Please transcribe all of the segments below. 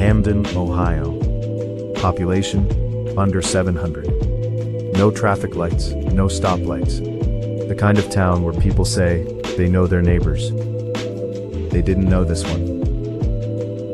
Hamden, Ohio. Population, under 700. No traffic lights, no stoplights. The kind of town where people say they know their neighbors. They didn't know this one.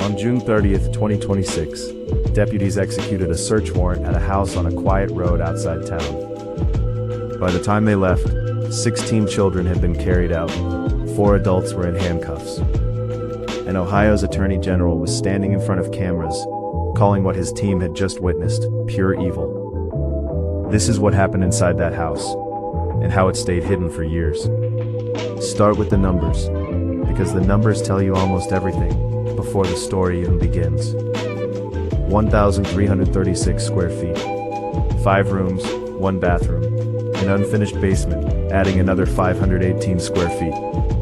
On June 30th, 2026, deputies executed a search warrant at a house on a quiet road outside town. By the time they left, 16 children had been carried out. 4 adults were in handcuffs. And Ohio's Attorney General was standing in front of cameras, calling what his team had just witnessed pure evil. This is what happened inside that house, and how it stayed hidden for years. Start with the numbers, because the numbers tell you almost everything before the story even begins. 1,336 square feet, 5 rooms, 1 bathroom, an unfinished basement, adding another 518 square feet.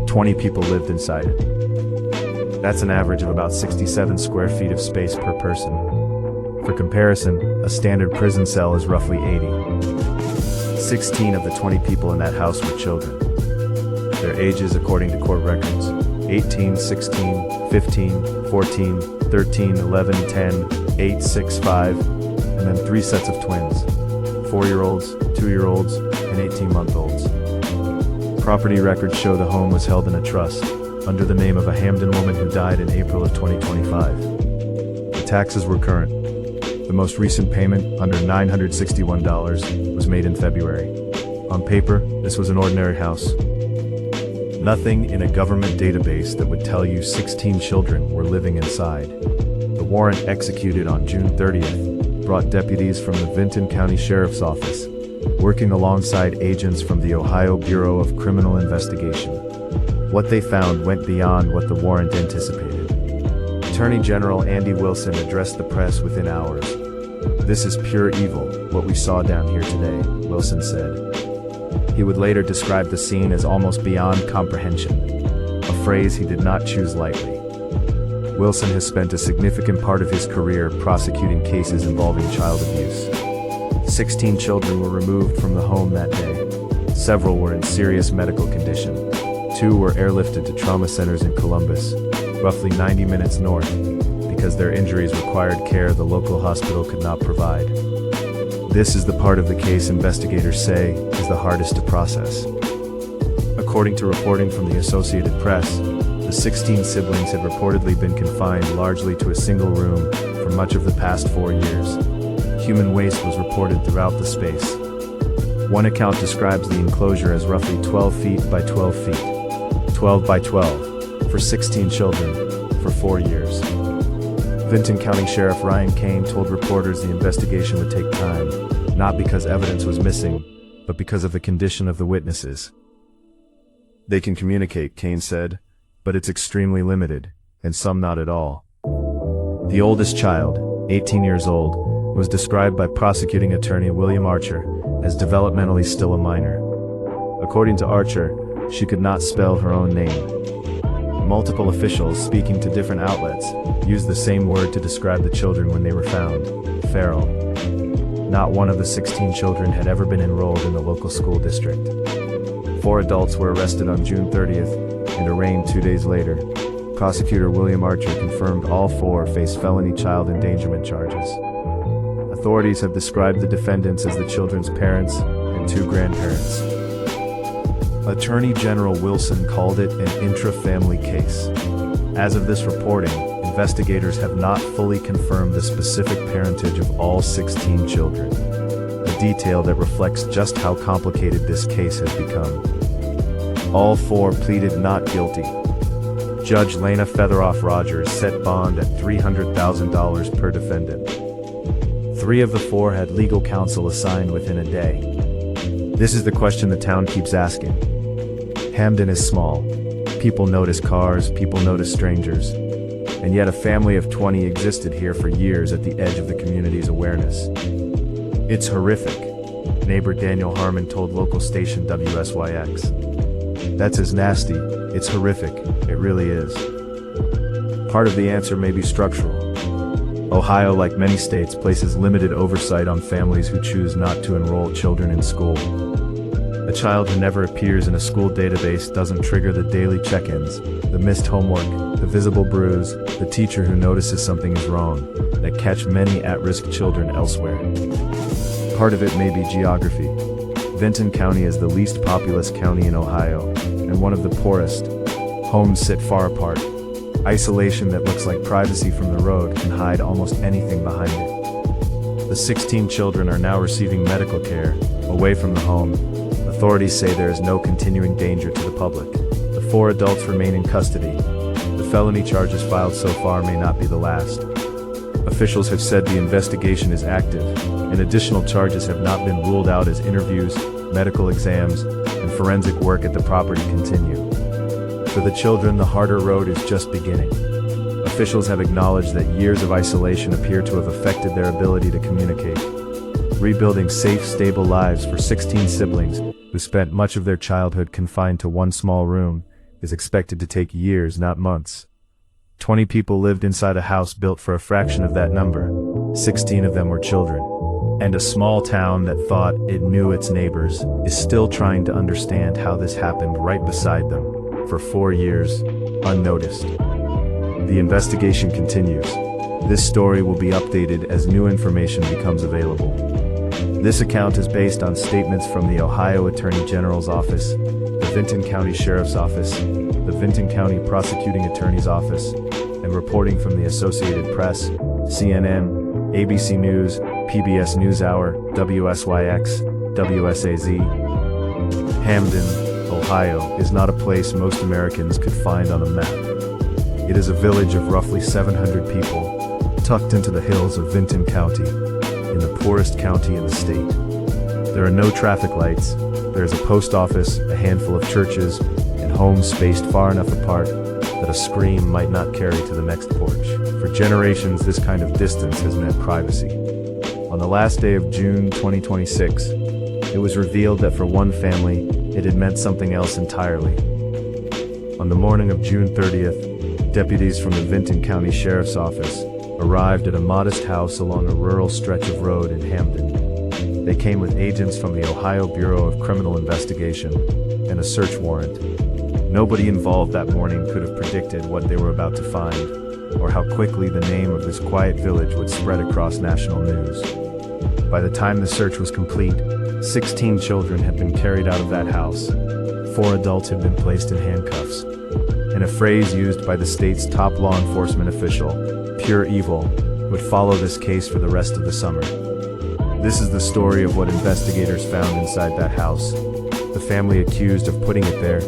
20 people lived inside it. That's an average of about 67 square feet of space per person. For comparison, a standard prison cell is roughly 80. 16 of the 20 people in that house were children. Their ages, according to court records, 18, 16, 15, 14, 13, 11, 10, 8, 6, 5, and then 3 sets of twins, 4-year-olds, 2-year-olds, and 18-month-olds. Property records show the home was held in a trust, under the name of a Hamden woman who died in April of 2025. The taxes were current. The most recent payment, under $961, was made in February. On paper, this was an ordinary house. Nothing in a government database that would tell you 16 children were living inside. The warrant executed on June 30th brought deputies from the Vinton County Sheriff's Office, working alongside agents from the Ohio Bureau of Criminal Investigation. What they found went beyond what the warrant anticipated. Attorney General Andy Wilson addressed the press within hours. "This is pure evil, what we saw down here today," Wilson said. He would later describe the scene as almost beyond comprehension, a phrase he did not choose lightly. Wilson has spent a significant part of his career prosecuting cases involving child abuse. 16 children were removed from the home that day. Several were in serious medical condition. 2 were airlifted to trauma centers in Columbus, roughly 90 minutes north, because their injuries required care the local hospital could not provide. This is the part of the case investigators say is the hardest to process. According to reporting from the Associated Press, the 16 siblings had reportedly been confined largely to a single room for much of the past 4 years. Human waste was reported throughout the space. One account describes the enclosure as roughly 12 feet by 12 feet. 12 by 12, for 16 children, for 4 years. Vinton County Sheriff Ryan Kane told reporters the investigation would take time, not because evidence was missing, but because of the condition of the witnesses. "They can communicate," Kane said, "but it's extremely limited, and some not at all." The oldest child, 18 years old, was described by prosecuting attorney William Archer as developmentally still a minor. According to Archer, she could not spell her own name. Multiple officials, speaking to different outlets, used the same word to describe the children when they were found: feral. Not one of the 16 children had ever been enrolled in the local school district. 4 adults were arrested on June 30th and arraigned 2 days later. Prosecutor William Archer confirmed all 4 face felony child endangerment charges. Authorities have described the defendants as the children's parents and 2 grandparents. Attorney General Wilson called it an intra-family case. As of this reporting, investigators have not fully confirmed the specific parentage of all 16 children, a detail that reflects just how complicated this case has become. All 4 pleaded not guilty. Judge Lena Featheroff Rogers set bond at $300,000 per defendant. 3 of the 4 had legal counsel assigned within a day. This is the question the town keeps asking. Hamden is small. People notice cars, people notice strangers. And yet a family of 20 existed here for years at the edge of the community's awareness. "It's horrific," neighbor Daniel Harmon told local station WSYX. "That's as nasty, it's horrific, it really is." Part of the answer may be structural. Ohio, like many states, places limited oversight on families who choose not to enroll children in school. A child who never appears in a school database doesn't trigger the daily check-ins, the missed homework, the visible bruise, the teacher who notices something is wrong, that catch many at-risk children elsewhere. Part of it may be geography. Vinton County is the least populous county in Ohio, and one of the poorest. Homes sit far apart. Isolation that looks like privacy from the road can hide almost anything behind it. The 16 children are now receiving medical care, away from the home. Authorities say there is no continuing danger to the public. The 4 adults remain in custody. The felony charges filed so far may not be the last. Officials have said the investigation is active, and additional charges have not been ruled out as interviews, medical exams, and forensic work at the property continue. For the children, the harder road is just beginning. Officials have acknowledged that years of isolation appear to have affected their ability to communicate. Rebuilding safe, stable lives for 16 siblings, who spent much of their childhood confined to one small room, is expected to take years, not months. 20 people lived inside a house built for a fraction of that number. 16 of them were children. And a small town that thought it knew its neighbors is still trying to understand how this happened right beside them, for 4 years, unnoticed. The investigation continues. This story will be updated as new information becomes available. This account is based on statements from the Ohio Attorney General's Office, the Vinton County Sheriff's Office, the Vinton County Prosecuting Attorney's Office, and reporting from the Associated Press, CNN, ABC News, PBS NewsHour, WSYX, WSAZ. Hamden, Ohio, is not a place most Americans could find on a map. It is a village of roughly 700 people, tucked into the hills of Vinton County, in the poorest county in the state. There are no traffic lights, there is a post office, a handful of churches, and homes spaced far enough apart that a scream might not carry to the next porch. For generations, this kind of distance has meant privacy. On the last day of June 2026, it was revealed that for one family, it had meant something else entirely. On the morning of June 30th, deputies from the Vinton County Sheriff's Office arrived at a modest house along a rural stretch of road in Hamden. They came with agents from the Ohio Bureau of Criminal Investigation and a search warrant. Nobody involved that morning could have predicted what they were about to find, or how quickly the name of this quiet village would spread across national news. By the time the search was complete, 16 children had been carried out of that house. 4 adults had been placed in handcuffs. And a phrase used by the state's top law enforcement official, pure evil, would follow this case for the rest of the summer. This is the story of what investigators found inside that house, the family accused of putting it there,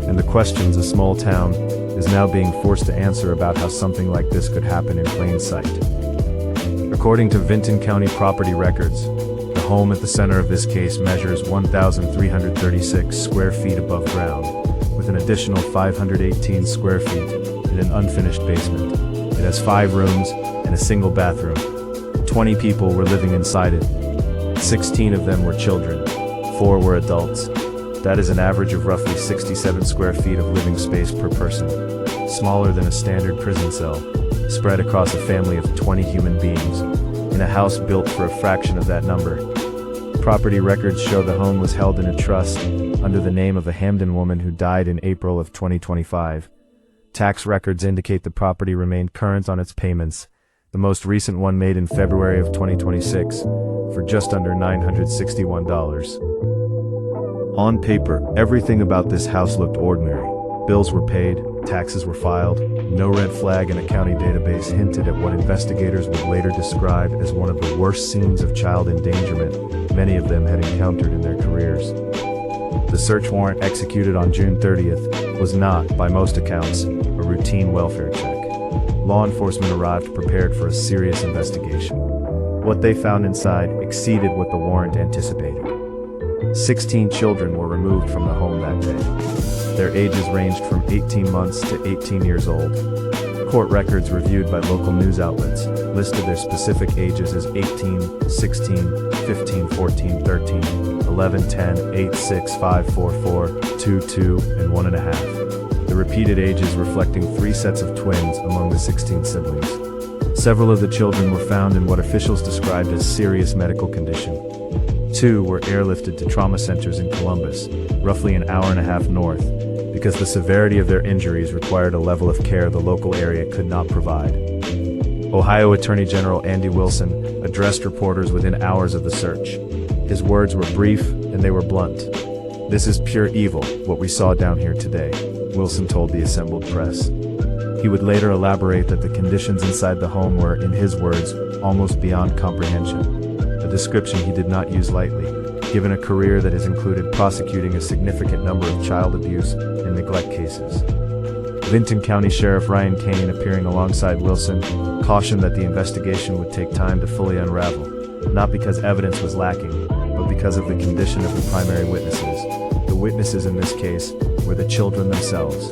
and the questions a small town is now being forced to answer about how something like this could happen in plain sight. According to Vinton County property records, the home at the center of this case measures 1,336 square feet above ground, with an additional 518 square feet in an unfinished basement. It has 5 rooms and a single bathroom. 20 people were living inside it. 16 of them were children. 4 were adults. That is an average of roughly 67 square feet of living space per person, smaller than a standard prison cell, spread across a family of 20 human beings, in a house built for a fraction of that number. Property records show the home was held in a trust under the name of a Hamden woman who died in April of 2025. Tax records indicate the property remained current on its payments, the most recent one made in February of 2026, for just under $961. On paper, everything about this house looked ordinary. Bills were paid, taxes were filed, no red flag in a county database hinted at what investigators would later describe as one of the worst scenes of child endangerment many of them had encountered in their careers. The search warrant executed on June 30th was not, by most accounts, a routine welfare check. Law enforcement arrived prepared for a serious investigation. What they found inside exceeded what the warrant anticipated. 16 children were removed from the home that day. Their ages ranged from 18 months to 18 years old. Court records reviewed by local news outlets listed their specific ages as 18, 16, 15, 14, 13, 11, 10, 8, 6, 5, 4, 4, 2, 2, and 1.5. The repeated ages reflecting 3 sets of twins among the 16 siblings. Several of the children were found in what officials described as serious medical condition. 2 were airlifted to trauma centers in Columbus, roughly an hour and a half north, because the severity of their injuries required a level of care the local area could not provide. Ohio Attorney General Andy Wilson addressed reporters within hours of the search. His words were brief and they were blunt. "This is pure evil, what we saw down here today," Wilson told the assembled press. He would later elaborate that the conditions inside the home were, in his words, almost beyond comprehension, a description he did not use lightly, given a career that has included prosecuting a significant number of child abuse and neglect cases. Vinton County Sheriff Ryan Kane, appearing alongside Wilson, cautioned that the investigation would take time to fully unravel, not because evidence was lacking, but because of the condition of the primary witnesses. The witnesses in this case were the children themselves.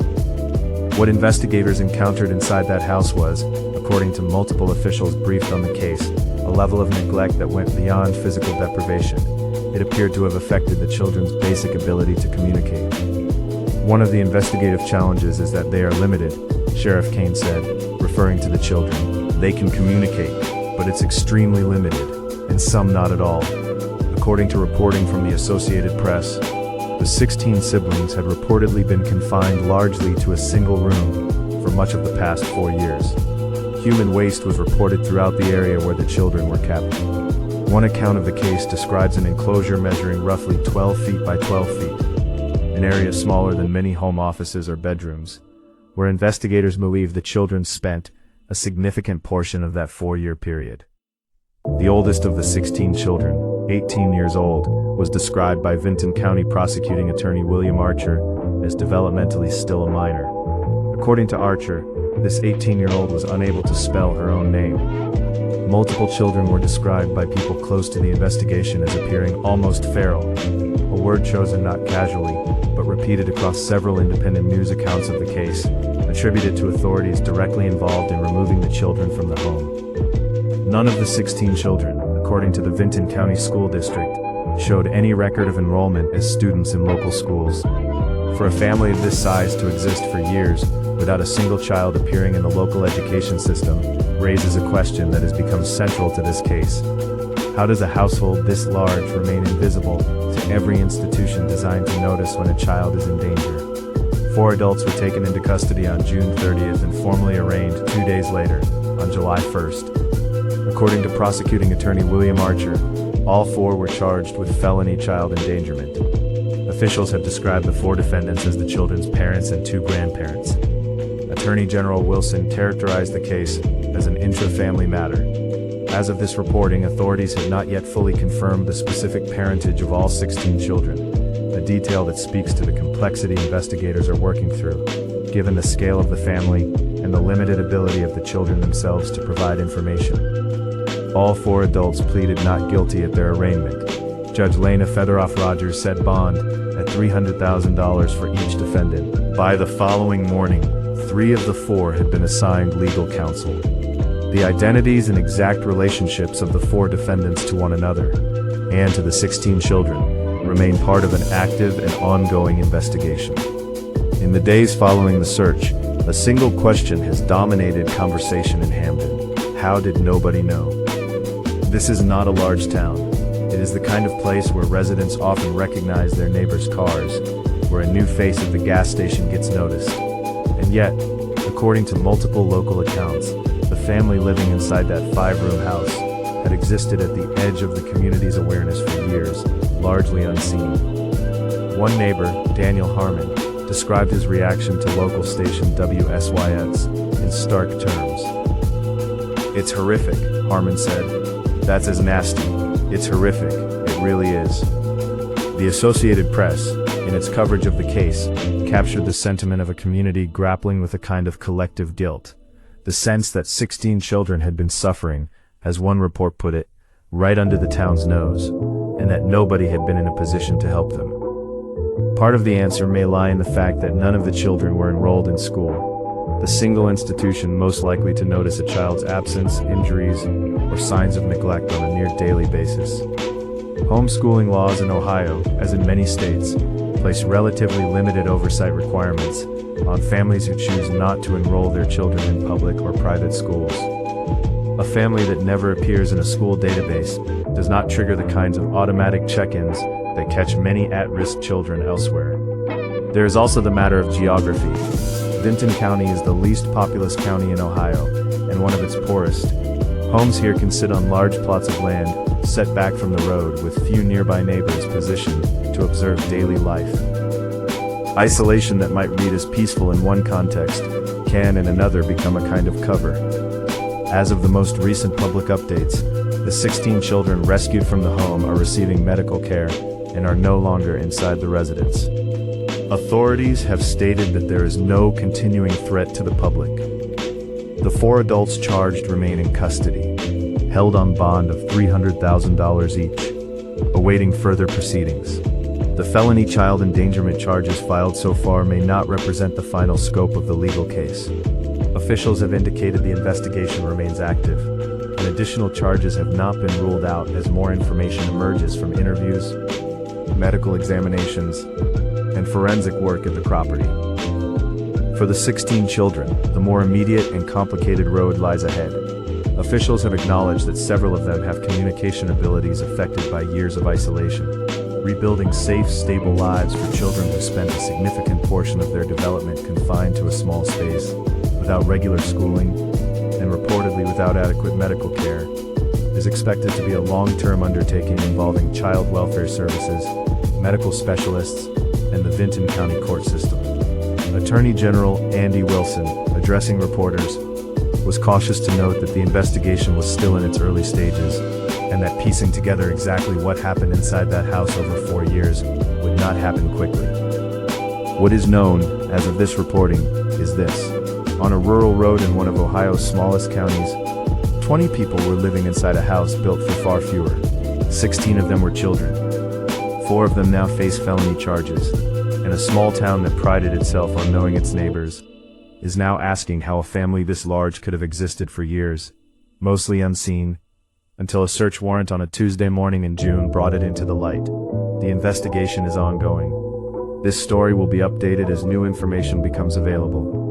What investigators encountered inside that house was, according to multiple officials briefed on the case, a level of neglect that went beyond physical deprivation. It appeared to have affected the children's basic ability to communicate. "One of the investigative challenges is that they are limited," Sheriff Kane said, referring to the children. "They can communicate, but it's extremely limited, and some not at all." According to reporting from the Associated Press, the 16 siblings had reportedly been confined largely to a single room for much of the past 4 years. Human waste was reported throughout the area where the children were kept. One account of the case describes an enclosure measuring roughly 12 feet by 12 feet, an area smaller than many home offices or bedrooms, where investigators believe the children spent a significant portion of that 4-year period. The oldest of the 16 children, 18 years old, was described by Vinton County prosecuting attorney William Archer as developmentally still a minor. According to Archer, this 18-year-old was unable to spell her own name. Multiple children were described by people close to the investigation as appearing almost feral, a word chosen not casually, but repeated across several independent news accounts of the case, attributed to authorities directly involved in removing the children from the home. None of the 16 children, according to the Vinton County School District, showed any record of enrollment as students in local schools. For a family of this size to exist for years without a single child appearing in the local education system raises a question that has become central to this case. How does a household this large remain invisible to every institution designed to notice when a child is in danger? 4 adults were taken into custody on June 30th and formally arraigned 2 days later, on July 1st. According to prosecuting attorney William Archer, all 4 were charged with felony child endangerment. Officials have described the 4 defendants as the children's parents and 2 grandparents. Attorney General Wilson characterized the case as an intra-family matter. As of this reporting, authorities have not yet fully confirmed the specific parentage of all 16 children, a detail that speaks to the complexity investigators are working through, given the scale of the family and the limited ability of the children themselves to provide information. All 4 adults pleaded not guilty at their arraignment. Judge Lena Featheroff Rogers set bond at $300,000 for each defendant. By the following morning, 3 of the 4 had been assigned legal counsel. The identities and exact relationships of the 4 defendants to one another, and to the 16 children, remain part of an active and ongoing investigation. In the days following the search, a single question has dominated conversation in Hamden. How did nobody know? This is not a large town. It is the kind of place where residents often recognize their neighbors' cars, where a new face at the gas station gets noticed. And yet, according to multiple local accounts, the family living inside that 5-room house had existed at the edge of the community's awareness for years, largely unseen. One neighbor, Daniel Harmon, described his reaction to local station WSYX in stark terms. "It's horrific," Harmon said. "That's as nasty. It's horrific. It really is." The Associated Press, in its coverage of the case, captured the sentiment of a community grappling with a kind of collective guilt. The sense that 16 children had been suffering, as one report put it, right under the town's nose, and that nobody had been in a position to help them. Part of the answer may lie in the fact that none of the children were enrolled in school, the single institution most likely to notice a child's absence, injuries, or signs of neglect on a near daily basis. Homeschooling laws in Ohio, as in many states, place relatively limited oversight requirements on families who choose not to enroll their children in public or private schools. A family that never appears in a school database does not trigger the kinds of automatic check-ins that catch many at-risk children elsewhere. There is also the matter of geography. Vinton County is the least populous county in Ohio, and one of its poorest. Homes here can sit on large plots of land, set back from the road with few nearby neighbors positioned to observe daily life. Isolation that might read as peaceful in one context can in another become a kind of cover. As of the most recent public updates, the 16 children rescued from the home are receiving medical care and are no longer inside the residence. Authorities have stated that there is no continuing threat to the public. The 4 adults charged remain in custody, held on bond of $300,000 each, awaiting further proceedings. The felony child endangerment charges filed so far may not represent the final scope of the legal case. Officials have indicated the investigation remains active, and additional charges have not been ruled out as more information emerges from interviews, medical examinations, and forensic work at the property. For the 16 children, the more immediate and complicated road lies ahead. Officials have acknowledged that several of them have communication abilities affected by years of isolation. Rebuilding safe, stable lives for children who spent a significant portion of their development confined to a small space, without regular schooling, and reportedly without adequate medical care, is expected to be a long-term undertaking involving child welfare services, medical specialists, and the Vinton County court system. Attorney General Andy Wilson, addressing reporters, was cautious to note that the investigation was still in its early stages, and that piecing together exactly what happened inside that house over 4 years would not happen quickly. What is known, as of this reporting, is this. On a rural road in one of Ohio's smallest counties, 20 people were living inside a house built for far fewer. 16 of them were children. 4 of them now face felony charges, and a small town that prided itself on knowing its neighbors is now asking how a family this large could have existed for years, mostly unseen, until a search warrant on a Tuesday morning in June brought it into the light. The investigation is ongoing. This story will be updated as new information becomes available.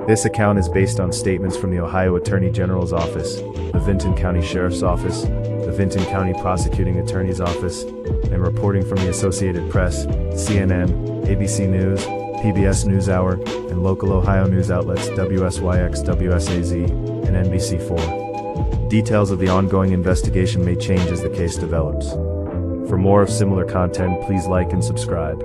This account is based on statements from the Ohio Attorney General's Office, the Vinton County Sheriff's Office, the Vinton County Prosecuting Attorney's Office, and reporting from the Associated Press, CNN, ABC News, PBS NewsHour, and local Ohio news outlets WSYX, WSAZ, and NBC4. Details of the ongoing investigation may change as the case develops. For more of similar content, please like and subscribe.